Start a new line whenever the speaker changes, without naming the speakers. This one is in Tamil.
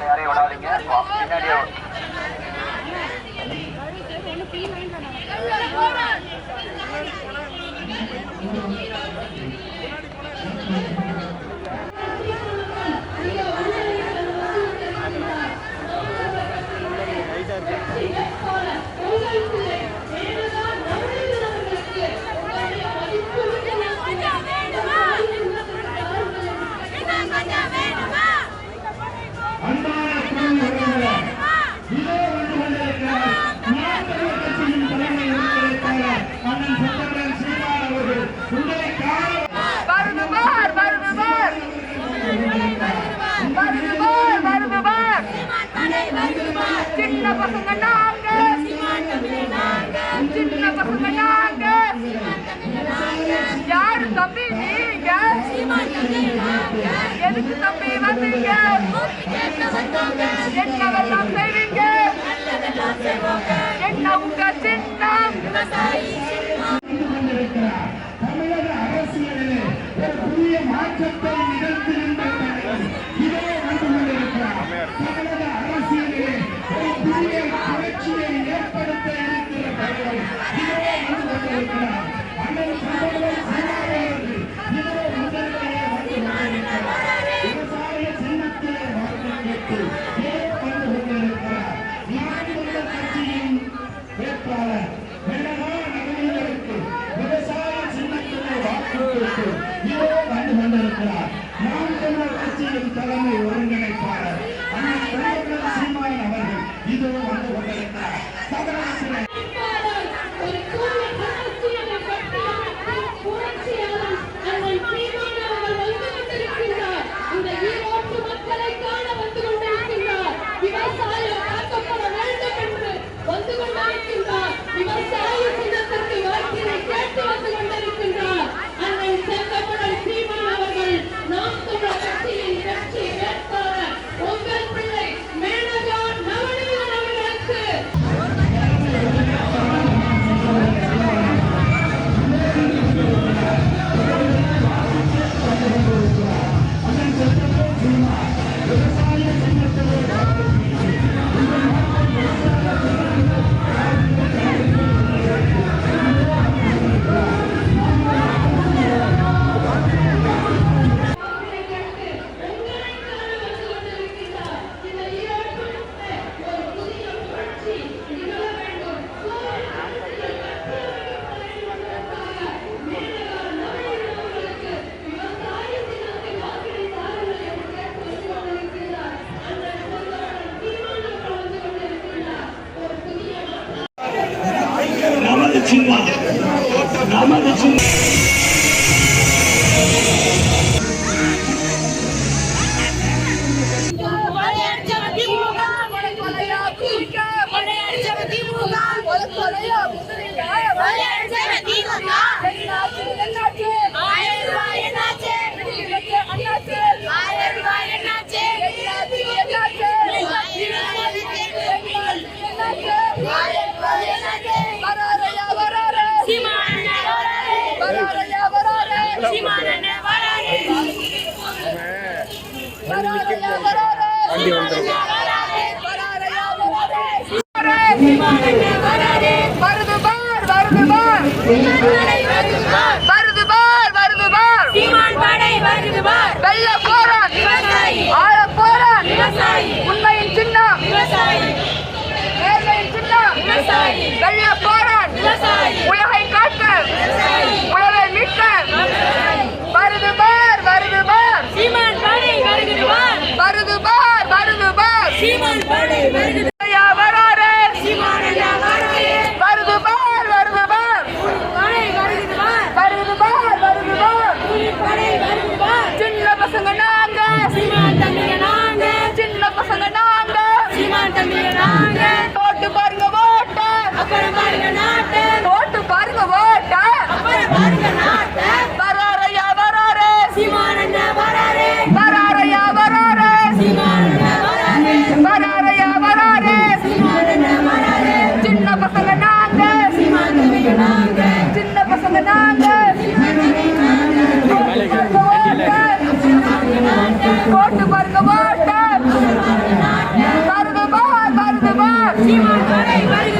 யாரையும் விடாதீங்க, பின்னாடியே சின்ன பசங்க நாங்க, சின்ன பசங்க நாங்க, யாரு தம்பி நீங்க, எதுக்கு தம்பி வந்தீங்க, என்னவெல்லாம் செய்வீங்க, என்ன உங்க சின்னம்.
தமிழக அரசியலிலே ஒரு புதிய மாற்றத்தை நிகழ்த்துகின்றார்கள். இதே வந்து கொண்டிருக்கிறார். தமிழக அரசியலிலே ஒரு புதிய புரட்சியை ஏற்படுத்த இருக்கிறார்கள். இதே வந்து கொண்டிருக்கிறார். அண்ணன் சகோதரர் சீமானவர்கள் இதே முதல்வரே வந்து கொண்டிருக்கிறார். விவசாய சின்னத்திலே வாக்களித்து இதே வந்து கொண்டிருக்கிறார். நாம் தமிழர் கட்சியின் வேட்பாளர் வெள்ளமா நகரினருக்கு விவசாய சின்னத்திலே வாக்களித்து இதே வந்து கொண்டிருக்கிறார். நாம் தமிழர் கட்சியின் தலைமை ஒருங்கிணைப்பாளர் அண்ணன் சகோதரர் சீமான் அவர்கள் இதோ வந்து கொண்டிருக்கிறார். நமது சின்ன வண்டி வந்து
உண்மையின் சின்னம், நேர்மையின் சின்னம், வெள்ள போரான், உலகை காக்க, உலகை மீட்க, வருது பார், வருது பார், சீமான் படை வருகிறது பார், வருது பார், வருது பார், சீமான் படை வருகிறது வராரே, சீமான் வராரே, வருது பார், வருது பார், படை வருகிறது பார், வருது பார், வருது பார், படை வருகிறது பார், சின்ன பசங்க நாங்க, சீமான் தம்பிங்க நாங்க, சின்ன பசங்க படை வருகிறது